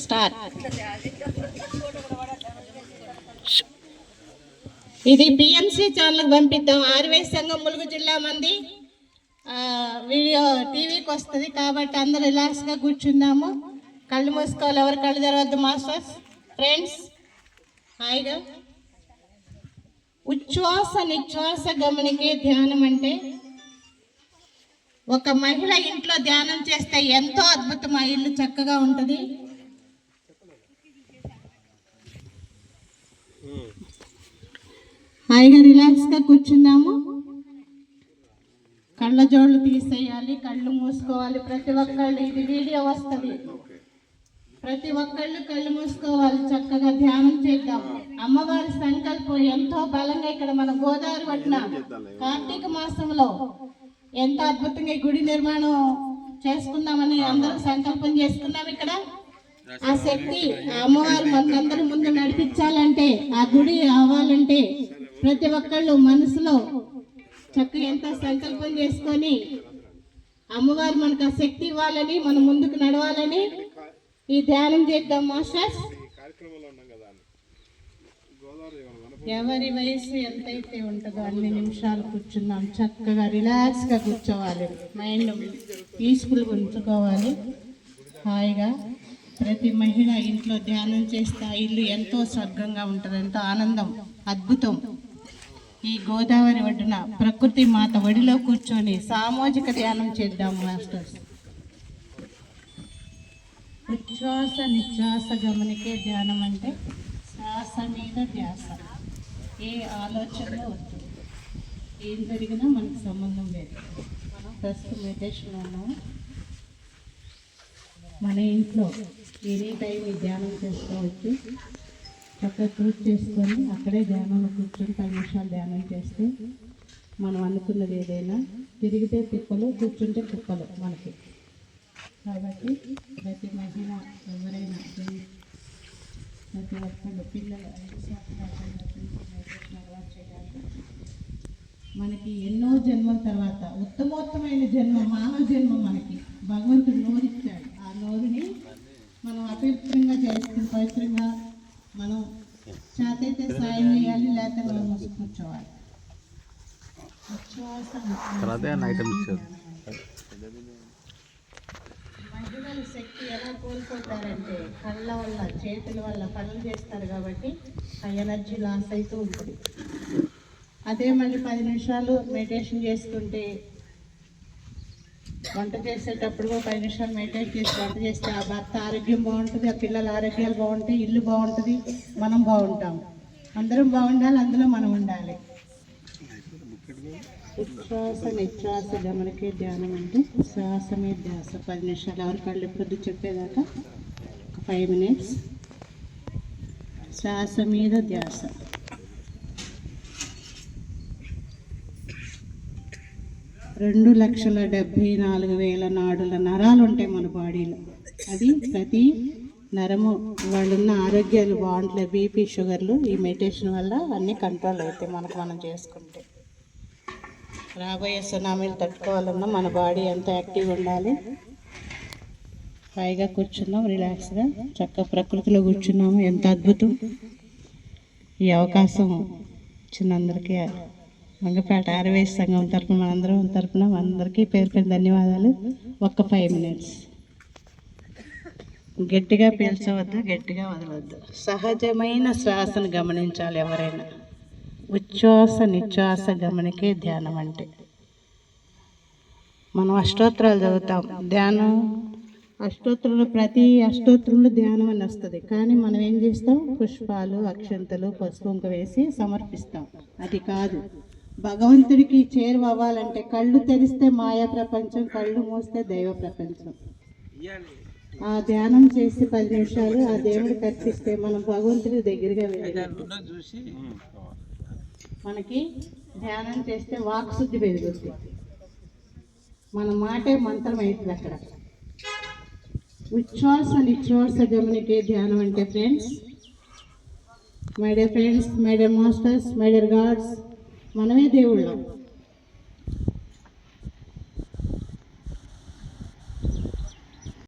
Start. ఇది PMC ఛానల్కి పంపిద్దాం. ఆర్వైఎస్ సంఘం ములుగు జిల్లా మంది వీడియో టీవీకి వస్తుంది కాబట్టి అందరూ రిలాక్స్గా కూర్చుందాము. కళ్ళు మూసుకోవాలి, ఎవరు కళ్ళు తెరవద్దు. మాస్టర్స్ ఫ్రెండ్స్ హాయిగా ఉచ్ఛ్వాస నిశ్వాస గమనికే ధ్యానం అంటే ఒక మహిళ ఇంట్లో ధ్యానం చేస్తే ఎంతో అద్భుతం. ఆ ఇల్లు చక్కగా ఉంటుంది. హాయిగా రిలాక్స్గా కూర్చున్నాము. కళ్ళ జోళ్ళు తీసేయాలి, కళ్ళు మూసుకోవాలి. ప్రతి ఒక్కళ్ళు ఇది వీడియో వస్తుంది, ప్రతి ఒక్కళ్ళు కళ్ళు మూసుకోవాలి. చక్కగా ధ్యానం చేద్దాం. అమ్మవారి సంకల్పం ఎంతో బలంగా ఇక్కడ మన గోదావరి పట్టిన కార్తీక మాసంలో ఎంత అద్భుతంగా గుడి నిర్మాణం చేసుకుందామని అందరూ సంకల్పం చేసుకున్నాం. ఇక్కడ ఆ శక్తి ఆ అమ్మవారు మనకందరూ ముందు నడిపించాలంటే, ఆ గుడి అవ్వాలంటే ప్రతి ఒక్కళ్ళు మనసులో చక్కగా ఎంత సంకల్పం చేసుకొని అమ్మవారు మనకు ఆ శక్తి ఇవ్వాలని, మనం ముందుకు నడవాలని ఈ ధ్యానం చేద్దాం. మాస్టర్స్ ఎవరి వయసు ఎంతైతే ఉంటుందో అన్ని నిమిషాలు కూర్చున్నాం. చక్కగా రిలాక్స్గా కూర్చోవాలి, మైండ్ పీస్ఫుల్గా ఉంచుకోవాలి. హాయిగా ప్రతి మహిళ ఇంట్లో ధ్యానం చేస్తే ఆ ఇల్లు ఎంతో స్వర్గంగా ఉంటుంది, ఎంతో ఆనందం, అద్భుతం. ఈ గోదావరి ఒడ్డున ప్రకృతి మాత ఒడిలో కూర్చొని సామూహిక ధ్యానం చేద్దాం. మాస్టర్స్ ఉచ్ఛ్వాస నిశ్వాస గమనికే ధ్యానం అంటే శ్వాస మీద ధ్యాస. ఏ ఆలోచనలో వద్దు, ఏం జరిగినా మనకు సంబంధం లేదు. మనం ప్రస్తుతం మెడిటేషన్ ఉన్నాము. మన ఇంట్లో ఎనీ టైం ఈ ధ్యానం చేసుకోవచ్చు. చక్కగా పూజ చేసుకొని అక్కడే ధ్యానంలో కూర్చొని 10 నిమిషాలు ధ్యానం చేస్తే మనం అనుకున్నది ఏదైనా తిరిగితే తిప్పలు, కూర్చుంటే తిప్పలు మనకి. కాబట్టి ప్రతి మహిళ ఎవరైనా ప్రతి ఒక్కళ్ళు పిల్లలు 5 సంవత్సరాలు చేయాలి. మనకి ఎన్నో జన్మల తర్వాత ఉత్తమోత్తమైన జన్మ మానవ జన్మ మనకి భగవంతుడు నోరిచ్చాడు. ఆ నోరుని మనం అపవిత్రంగా చేసుకుని పవిత్రంగా మనం చేతైతే సాయం చేయాలి, లేకపోతే మనం కూర్చోవాలి. మహిళల శక్తి ఎలా కోల్పోతారంటే కళ్ళ వల్ల, చేతుల వల్ల పనులు చేస్తారు కాబట్టి ఆ ఎనర్జీ లాస్ అవుతూ ఉంటుంది. అదే మళ్ళీ 10 నిమిషాలు మెడిటేషన్ చేసుకుంటే, వంట చేసేటప్పుడు 10 నిమిషాలు మెడిటేట్ చేసి వంట చేస్తే ఆ భర్త ఆరోగ్యం బాగుంటుంది, ఆ పిల్లల ఆరోగ్యాలు బాగుంటాయి, ఇల్లు బాగుంటుంది, మనం బాగుంటాం. అందరం బాగుండాలి, అందులో మనం ఉండాలి. ఉచ్ఛ్వాస నిశ్వాస గమనికే ధ్యానం అంటే శ్వాస మీద ధ్యాస. 10 నిమిషాలు ఎవరి కళ్ళు పొద్దు చెప్పేదాకా 5 మినిట్స్ శ్వాస మీద ధ్యాస. రెండు 2,74,000 నాడుల నరాలు ఉంటాయి మన బాడీలో. అది ప్రతి నరము వాళ్ళున్న ఆరోగ్యాలు బాగుంటాయి. బీపీ, షుగర్లు ఈ మెడిటేషన్ వల్ల అన్నీ కంట్రోల్ అవుతాయి మనకు మనం చేసుకుంటే. రాబోయే సునామీలు తట్టుకోవాలన్నా మన బాడీ ఎంత యాక్టివ్గా ఉండాలి. హాయిగా కూర్చున్నాం, రిలాక్స్గా చక్కగా ప్రకృతిలో కూర్చున్నాము. ఎంత అద్భుతం. ఈ అవకాశం ఇచ్చినందరికీ మంగపేట ఆర్వైఎస్ సంఘం తరఫున మనందరం తరఫున అందరికీ పేరు పేరు ధన్యవాదాలు. ఒక్క 5 మినిట్స్ గట్టిగా పీల్చవద్దు, గట్టిగా వదలవద్దు. సహజమైన శ్వాసను గమనించాలి ఎవరైనా. ఉచ్ఛ్వాస నిశ్వాస గమనికే ధ్యానం అంటే. మనం అష్టోత్తరాలు చదువుతాం. ధ్యానం అష్టోత్తరంలో ప్రతి అష్టోత్తరంలో ధ్యానం అని వస్తుంది. కానీ మనం ఏం చేస్తాం? పుష్పాలు, అక్షంతలు, పసుపు కుంకుమ వేసి సమర్పిస్తాం. అది కాదు. భగవంతుడికి చేరువవ్వాలంటే కళ్ళు తెరిస్తే మాయా ప్రపంచం, కళ్ళు మూస్తే దైవ ప్రపంచం. ఆ ధ్యానం చేసి 10 నిమిషాలు ఆ దేవుడికి అర్పిస్తే మనం భగవంతుడి దగ్గరగా వెళ్ళినట్టు. మనకి ధ్యానం చేస్తే వాక్శుద్ధి పెరుగుతుంది, మన మాటే మంత్రం అవుతుంది అక్కడ. ఉచ్ఛ్వాస నిశ్వాస గమనికే ధ్యానం అంటే friends, my dear friends, my dear masters, my dear God's, మనమే దేవుళ్ళం.